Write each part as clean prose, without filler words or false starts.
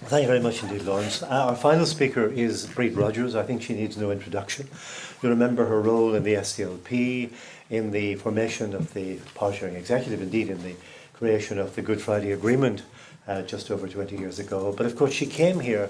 Thank you very much indeed, Lawrence. Our final speaker is Bríd Rodgers. I think she needs no introduction. You remember her role in the SDLP, in the formation of the power-sharing executive, indeed in the creation of the Good Friday Agreement just over 20 years ago. But of course she came here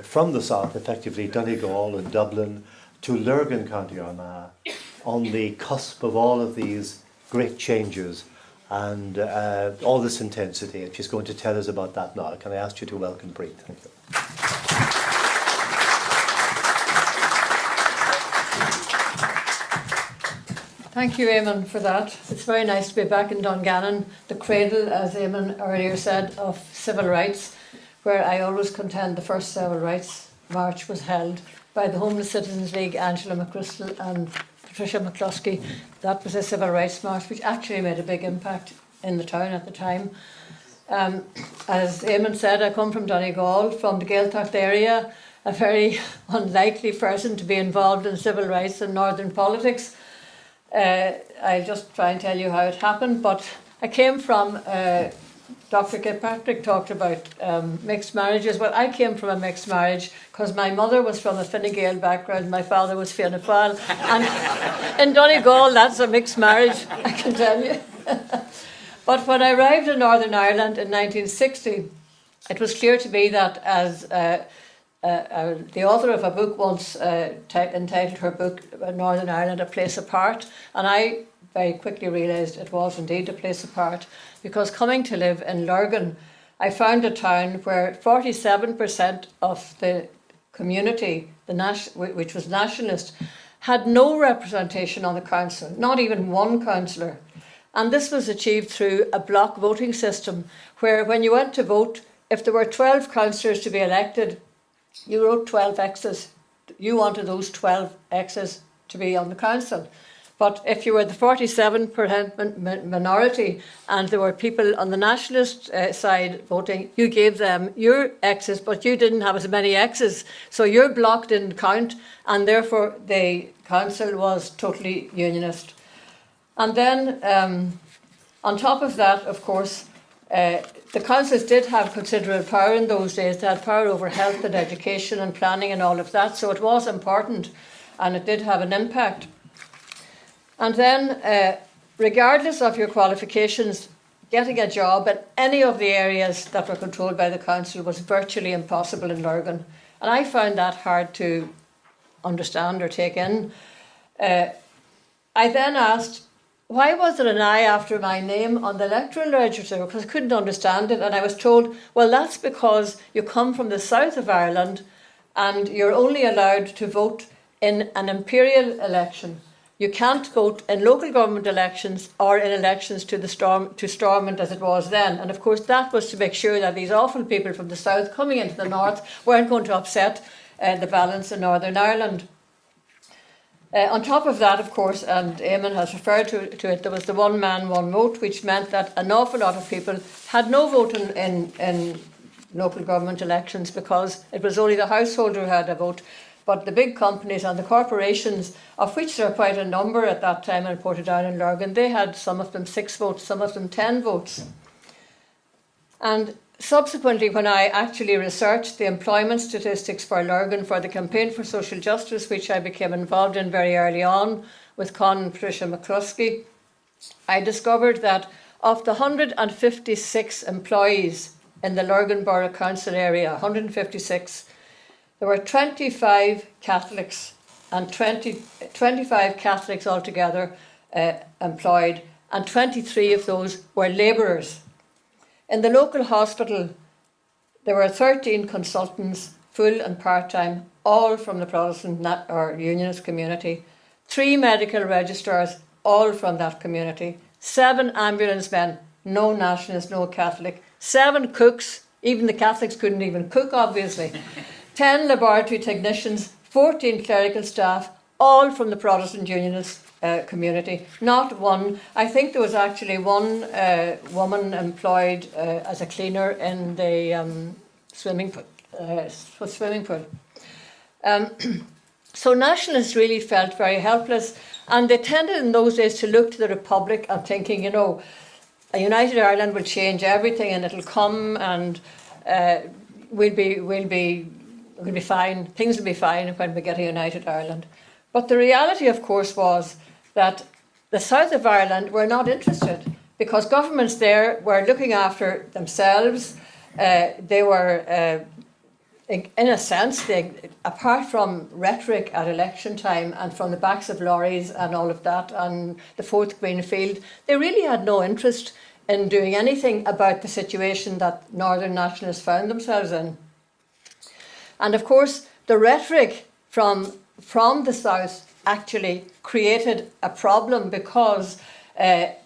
from the south, effectively Donegal and Dublin, to Lurgan, County Armagh, on the cusp of all of these great changes and all this intensity, and she's going to tell us about that now. Can I ask you to welcome Bríd? Thank you. Thank you, Eamon, for that. It's very nice to be back in Dungannon, the cradle, as Eamon earlier said, of civil rights, where I always contend the first civil rights march was held by the Homeless Citizens League, Angela McChrystal and Patricia McCluskey. That was a civil rights march which actually made a big impact in the town at the time. As Eamon said, I come from Donegal, from the Gaeltacht area, a very unlikely person to be involved in civil rights and northern politics. I'll just try and tell you how it happened, but I came from, Dr. Fitzpatrick talked about mixed marriages. Well, I came from a mixed marriage because my mother was from a Fine Gael background, my father was Fianna Fáil, and in Donegal that's a mixed marriage, I can tell you. But when I arrived in Northern Ireland in 1960, it was clear to me that, as the author of a book once entitled her book Northern Ireland, A Place Apart, and I very quickly realised it was indeed a place apart, because coming to live in Lurgan, I found a town where 47% of the community, which was nationalist, had no representation on the council, not even one councillor. And this was achieved through a block voting system, where when you went to vote, if there were 12 councillors to be elected, you wrote 12 X's. You wanted those 12 X's to be on the council. But if you were the 47% minority and there were people on the nationalist side voting, you gave them your X's, but you didn't have as many X's. So your block didn't count, and therefore the council was totally unionist. And then on top of that, of course, the councils did have considerable power in those days. They had power over health and education and planning and all of that. So it was important and it did have an impact. And then, regardless of your qualifications, getting a job in any of the areas that were controlled by the council was virtually impossible in Lurgan. And I found that hard to understand or take in. I then asked, why was there an I after my name on the electoral register? Because I couldn't understand it. And I was told, well, that's because you come from the south of Ireland and you're only allowed to vote in an imperial election. You can't vote in local government elections or in elections to Stormont as it was then. And of course that was to make sure that these awful people from the south coming into the north weren't going to upset the balance in Northern Ireland. On top of that, of course, and Eamon has referred to it, there was the one man, one vote, which meant that an awful lot of people had no vote in local government elections because it was only the householder who had a vote. But the big companies and the corporations, of which there are quite a number at that time in Portadown and Lurgan, they had some of them 6 votes, some of them 10 votes. And subsequently, when I actually researched the employment statistics for Lurgan for the Campaign for Social Justice, which I became involved in very early on with Con and Patricia McCluskey, I discovered that of the 156 employees in the Lurgan Borough Council area, 156, there were 25 Catholics and 25 Catholics altogether employed, and 23 of those were labourers. In the local hospital, there were 13 consultants, full and part-time, all from the Protestant or Unionist community, 3 medical registrars, all from that community, 7 ambulance men, no nationalist, no Catholic, 7 cooks, even the Catholics couldn't even cook, obviously, 10 laboratory technicians, 14 clerical staff, all from the Protestant Unionist community. Not one. I think there was actually one woman employed as a cleaner in the swimming pool. So nationalists really felt very helpless, and they tended in those days to look to the Republic and thinking, you know, a united Ireland will change everything and it'll come and we'll be fine, things will be fine when we get a united Ireland. But the reality, of course, was that the south of Ireland were not interested, because governments there were looking after themselves. They were, in a sense, apart from rhetoric at election time and from the backs of lorries and all of that and the fourth Greenfield, they really had no interest in doing anything about the situation that Northern nationalists found themselves in. And of course, the rhetoric from the south actually created a problem, because it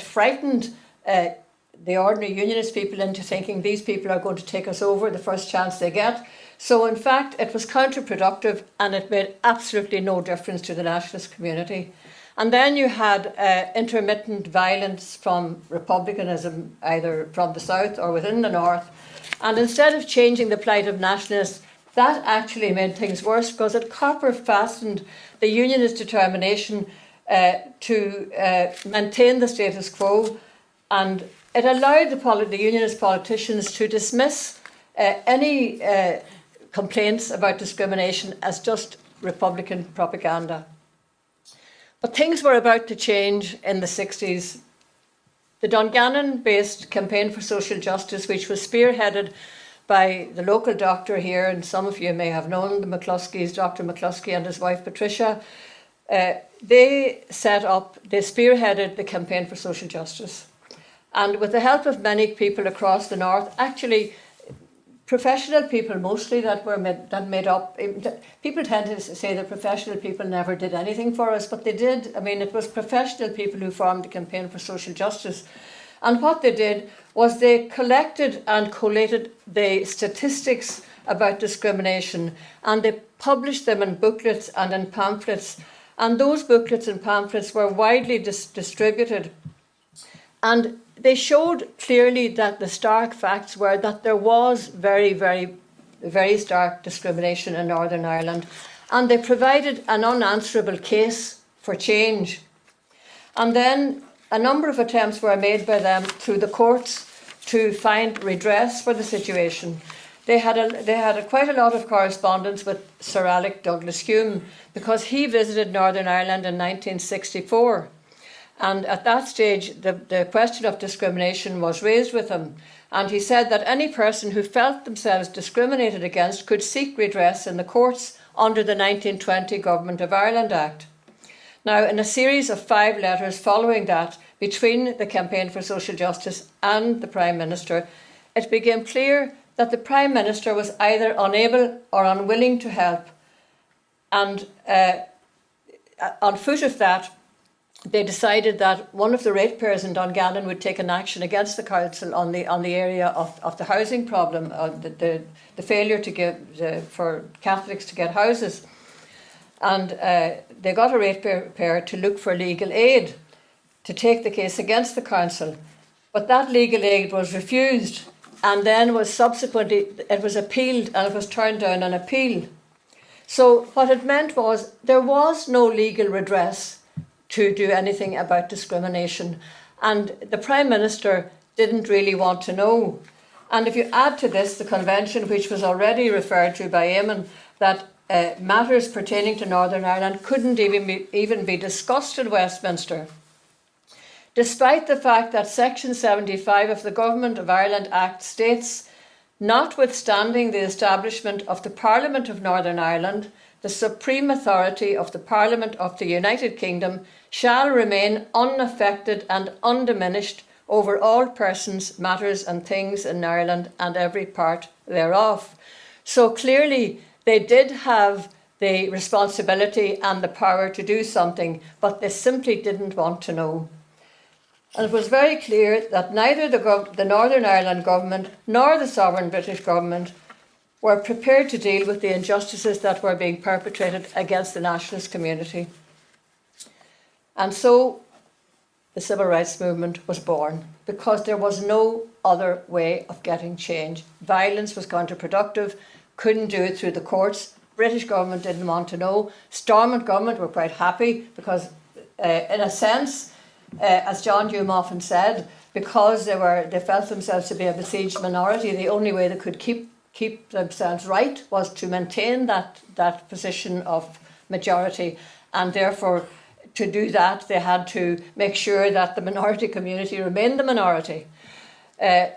frightened the ordinary unionist people into thinking these people are going to take us over the first chance they get. So in fact, it was counterproductive, and it made absolutely no difference to the nationalist community. And then you had intermittent violence from republicanism, either from the south or within the north. And instead of changing the plight of nationalists, that actually made things worse, because it copper fastened the unionist determination to maintain the status quo, and it allowed the unionist politicians to dismiss any complaints about discrimination as just Republican propaganda. But things were about to change in the 60s. The Dungannon-based Campaign for Social Justice, which was spearheaded by the local doctor here, and some of you may have known the McCluskeys, Dr. McCluskey and his wife Patricia, they spearheaded the Campaign for Social Justice. And with the help of many people across the north, actually professional people mostly that made up. People tend to say that professional people never did anything for us, but they did. I mean, it was professional people who formed the Campaign for Social Justice. And what they did was they collected and collated the statistics about discrimination, and they published them in booklets and in pamphlets. And those booklets and pamphlets were widely distributed. And they showed clearly that the stark facts were that there was very, very, very stark discrimination in Northern Ireland, and they provided an unanswerable case for change. And then a number of attempts were made by them through the courts to find redress for the situation. They had quite a lot of correspondence with Sir Alec Douglas-Hume, because he visited Northern Ireland in 1964. And at that stage, the question of discrimination was raised with him. And he said that any person who felt themselves discriminated against could seek redress in the courts under the 1920 Government of Ireland Act. Now, in a series of 5 letters following that, between the Campaign for Social Justice and the Prime Minister, it became clear that the Prime Minister was either unable or unwilling to help. And on foot of that, they decided that one of the ratepayers in Dungannon would take an action against the council on the area of the housing problem, the failure to give for Catholics to get houses. And they got a ratepayer to look for legal aid to take the case against the council. But that legal aid was refused, and then was subsequently, it was appealed, and it was turned down on appeal. So what it meant was there was no legal redress to do anything about discrimination, and the Prime Minister didn't really want to know. And if you add to this the convention, which was already referred to by Eamon, that matters pertaining to Northern Ireland couldn't even be discussed in Westminster, despite the fact that Section 75 of the Government of Ireland Act states, notwithstanding the establishment of the Parliament of Northern Ireland, the supreme authority of the Parliament of the United Kingdom shall remain unaffected and undiminished over all persons, matters and things in Ireland and every part thereof. So clearly they did have the responsibility and the power to do something, but they simply didn't want to know. And it was very clear that neither the Northern Ireland government nor the sovereign British government were prepared to deal with the injustices that were being perpetrated against the nationalist community. And so the civil rights movement was born, because there was no other way of getting change. Violence was counterproductive, couldn't do it through the courts. British government didn't want to know. Stormont government were quite happy because, in a sense, as John Hume often said, because they felt themselves to be a besieged minority, the only way they could keep themselves right was to maintain that position of majority, and therefore to do that they had to make sure that the minority community remained the minority.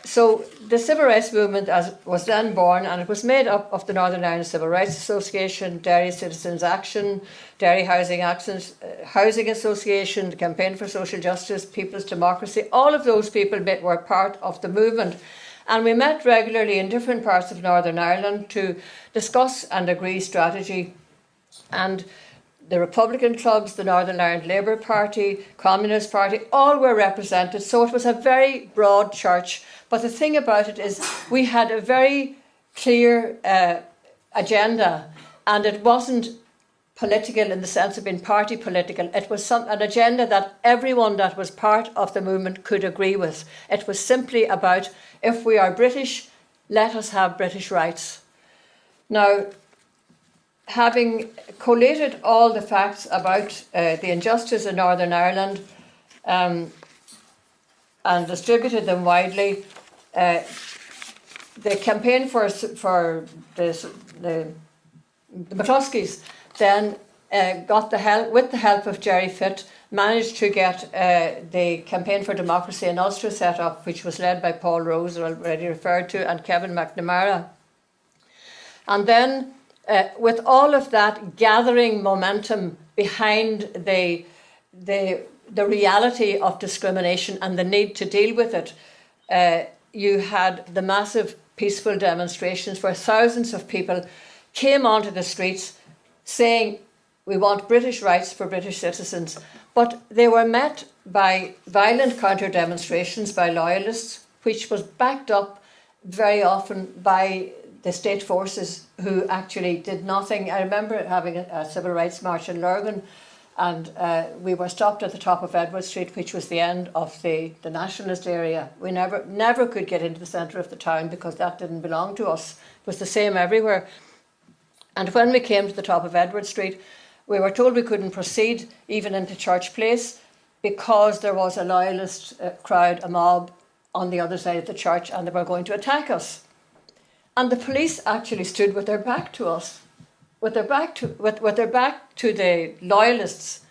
So the Civil Rights Movement was then born, and it was made up of the Northern Ireland Civil Rights Association, Derry Citizens Action, Derry Housing Association, the Campaign for Social Justice, People's Democracy. All of those people were part of the movement. And we met regularly in different parts of Northern Ireland to discuss and agree strategy. And the Republican clubs, the Northern Ireland Labour Party, Communist Party, all were represented. So it was a very broad church. But the thing about it is we had a very clear agenda, and it wasn't political in the sense of being party political. It was an agenda that everyone that was part of the movement could agree with. It was simply about, if we are British, let us have British rights. Now, having collated all the facts about the injustice in Northern Ireland and distributed them widely, the campaign for the McCluskeys then with the help of Jerry Fitt, managed to get the Campaign for Democracy in Ulster set up, which was led by Paul Rose, already referred to, and Kevin McNamara. And then with all of that gathering momentum behind the reality of discrimination and the need to deal with it, you had the massive peaceful demonstrations where thousands of people came onto the streets saying, we want British rights for British citizens. But they were met by violent counter-demonstrations by loyalists, which was backed up very often by the state forces, who actually did nothing. I remember having a civil rights march in Lurgan, and we were stopped at the top of Edward Street, which was the end of the nationalist area. We never could get into the centre of the town because that didn't belong to us. It was the same everywhere. And when we came to the top of Edward Street, we were told we couldn't proceed even into Church Place because there was a loyalist crowd, a mob, on the other side of the church, and they were going to attack us. And the police actually stood with their back to us, with their back to the loyalists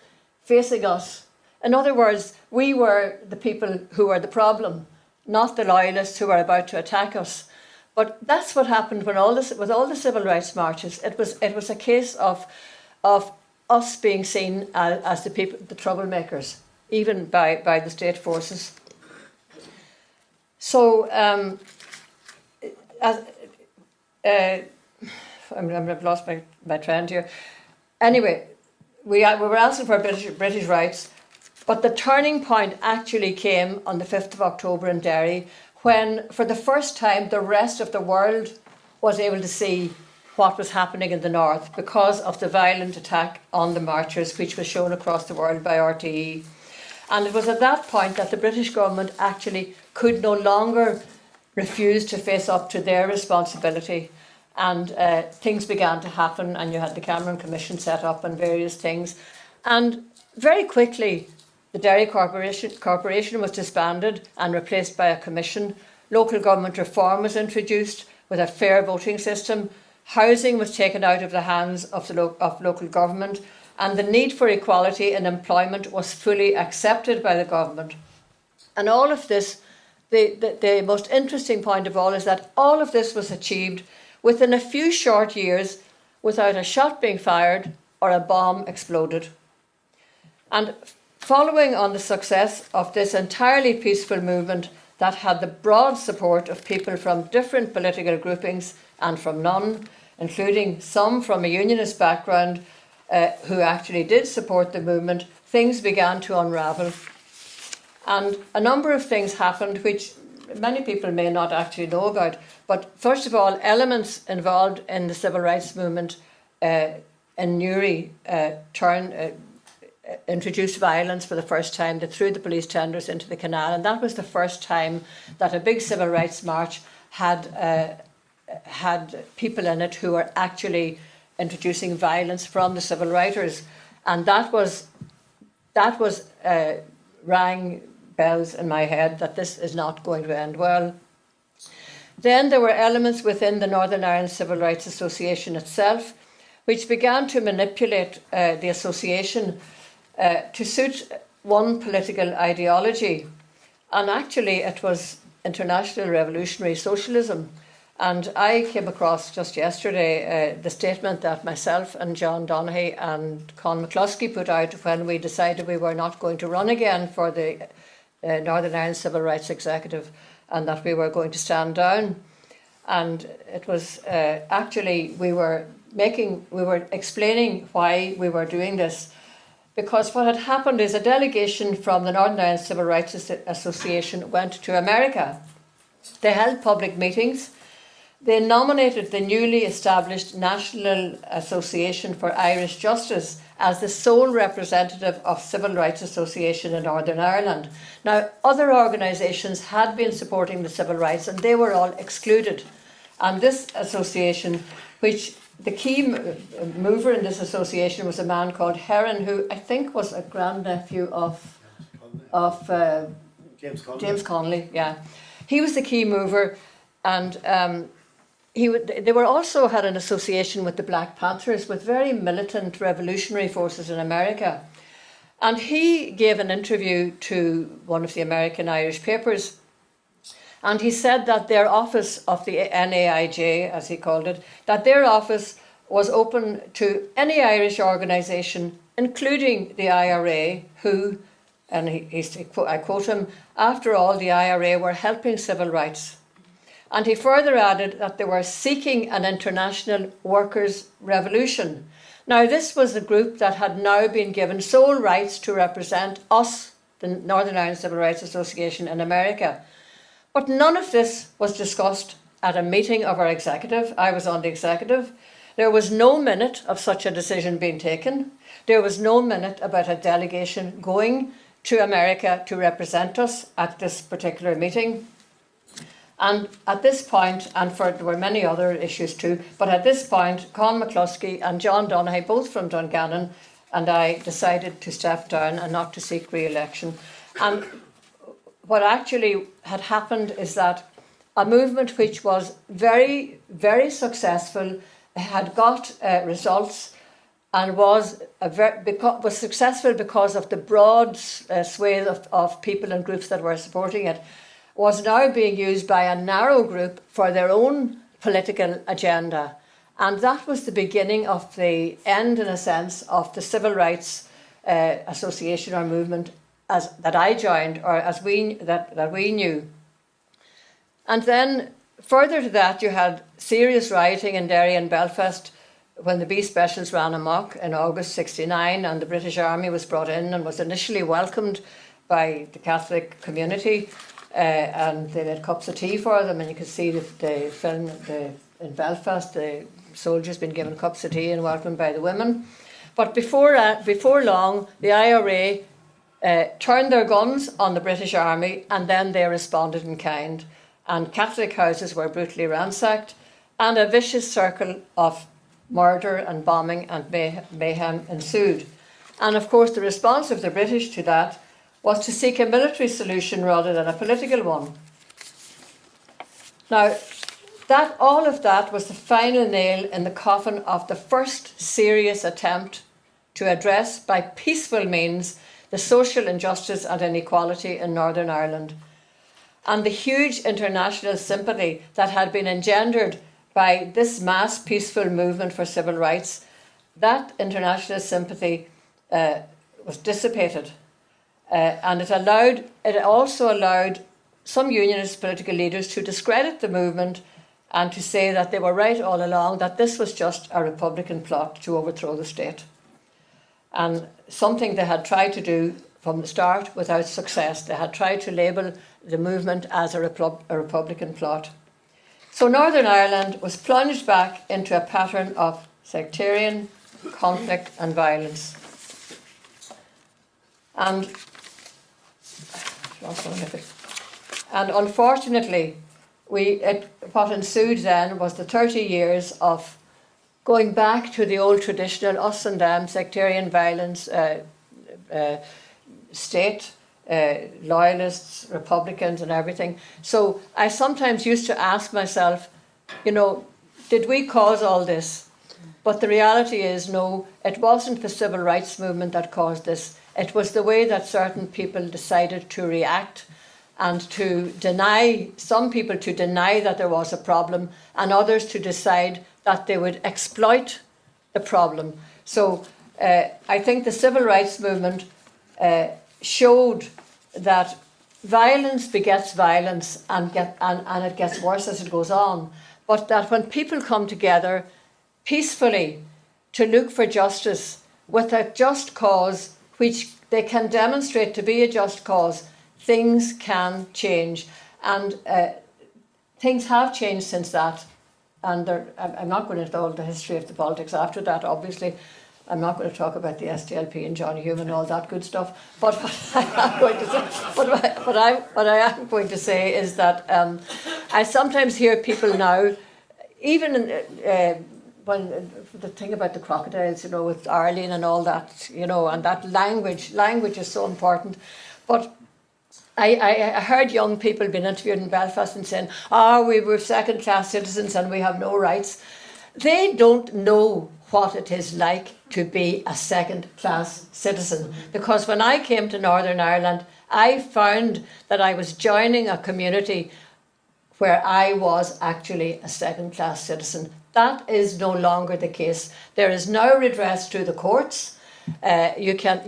facing us. In other words, we were the people who were the problem, not the loyalists who were about to attack us. But that's what happened with all the civil rights marches. It was a case of us being seen as the people, the troublemakers, even by the state forces. So I've lost my trend here. Anyway, we were asking for British rights, but the turning point actually came on the 5th of October in Derry, when for the first time the rest of the world was able to see what was happening in the north because of the violent attack on the marchers, which was shown across the world by RTE. And it was at that point that the British government actually could no longer refuse to face up to their responsibility, and things began to happen, and you had the Cameron Commission set up and various things. And very quickly the Derry Corporation was disbanded and replaced by a commission. Local government reform was introduced with a fair voting system. Housing was taken out of the hands of local government, and the need for equality in employment was fully accepted by the government. And all of this, the most interesting point of all, is that all of this was achieved within a few short years without a shot being fired or a bomb exploded. And following on the success of this entirely peaceful movement that had the broad support of people from different political groupings and from none, including some from a unionist background who actually did support the movement, things began to unravel. And a number of things happened which many people may not actually know about. But first of all, elements involved in the civil rights movement in Newry introduced violence for the first time. They threw the police tenders into the canal, and that was the first time that a big civil rights march had people in it who were actually introducing violence from the civil writers, and that was rang bells in my head that this is not going to end well. Then there were elements within the Northern Ireland Civil Rights Association itself which began to manipulate the association to suit one political ideology. And actually it was international revolutionary socialism. And I came across just yesterday the statement that myself and John Donaghy and Con McCluskey put out when we decided we were not going to run again for the Northern Ireland Civil Rights Executive, and that we were going to stand down. And it was actually we were explaining why we were doing this, because what had happened is a delegation from the Northern Ireland Civil Rights Association went to America. They held public meetings. They nominated the newly established National Association for Irish Justice as the sole representative of Civil Rights Association in Northern Ireland. Now, other organisations had been supporting the civil rights and they were all excluded. And this association, which the key mover in this association was a man called Heron, who I think was a grandnephew of James Connolly. Yeah, he was the key mover, and they were also had an association with the Black Panthers, with very militant revolutionary forces in America. And he gave an interview to one of the American Irish papers, and he said that their office of the NAIJ, as he called it, that their office was open to any Irish organisation, including the IRA, who, and I quote him, after all, the IRA were helping civil rights. And he further added that they were seeking an international workers' revolution. Now, this was the group that had now been given sole rights to represent us, the Northern Ireland Civil Rights Association in America. But none of this was discussed at a meeting of our executive. I was on the executive. There was no minute of such a decision being taken. There was no minute about a delegation going to America to represent us at this particular meeting. And at this point, there were many other issues too, but at this point, Con McCluskey and John Donaghy, both from Dungannon, and I decided to step down and not to seek re-election. And what actually had happened is that a movement which was very, very successful had got results and was successful because of the broad swathe of people and groups that were supporting it, was now being used by a narrow group for their own political agenda. And that was the beginning of the end, in a sense, of the Civil Rights Association or movement that I joined, or as we knew. And then further to that, you had serious rioting in Derry and Belfast when the B Specials ran amok in August '69, and the British Army was brought in and was initially welcomed by the Catholic community, and they made cups of tea for them, and you could see the film in Belfast, the soldiers being given cups of tea and welcomed by the women. But before long, the IRA turned their guns on the British Army, and then they responded in kind. And Catholic houses were brutally ransacked, and a vicious circle of murder and bombing and mayhem ensued. And of course, the response of the British to that was to seek a military solution rather than a political one. Now, all of that was the final nail in the coffin of the first serious attempt to address, by peaceful means, the social injustice and inequality in Northern Ireland. And the huge international sympathy that had been engendered by this mass peaceful movement for civil rights, that international sympathy was dissipated. And it also allowed some unionist political leaders to discredit the movement and to say that they were right all along, that this was just a Republican plot to overthrow the state. And something they had tried to do from the start without success. They had tried to label the movement as a Republican plot. So Northern Ireland was plunged back into a pattern of sectarian conflict and violence. And unfortunately, what ensued then was the 30 years of going back to the old traditional us and them sectarian violence state loyalists, Republicans and everything. So I sometimes used to ask myself, you know, did we cause all this? But the reality is, no, it wasn't the civil rights movement that caused this. It was the way that certain people decided to react and to deny, some people to deny that there was a problem, and others to decide that they would exploit the problem. So I think the civil rights movement showed that violence begets violence, and it gets worse as it goes on. But that when people come together peacefully to look for justice with a just cause, which they can demonstrate to be a just cause, things can change. And things have changed since that. And I'm not going into all the history of the politics after that, obviously. I'm not going to talk about the SDLP and John Hume and all that good stuff. But what I am going to say, what I am going to say is that I sometimes hear people now, even when the thing about the crocodiles, you know, with Arlene and all that, you know, and that language is so important. But I heard young people being interviewed in Belfast and saying, we were second-class citizens and we have no rights. They don't know what it is like to be a second-class citizen. Because when I came to Northern Ireland, I found that I was joining a community where I was actually a second-class citizen. That is no longer the case. There is now redress through the courts. You can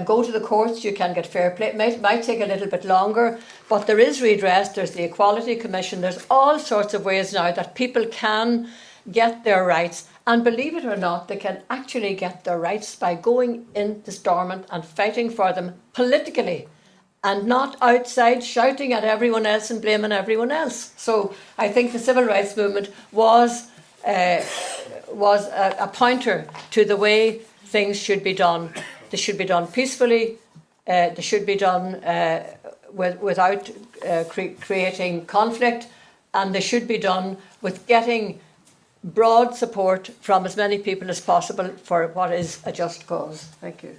go to the courts. You can get fair play. It might take a little bit longer, but there is redress. There's the Equality Commission. There's all sorts of ways now that people can get their rights. And believe it or not, they can actually get their rights by going into Stormont and fighting for them politically, and not outside shouting at everyone else and blaming everyone else. So I think the civil rights movement was a pointer to the way things should be done. They should be done peacefully. They should be done without creating conflict, and they should be done with getting broad support from as many people as possible for what is a just cause. Thank you.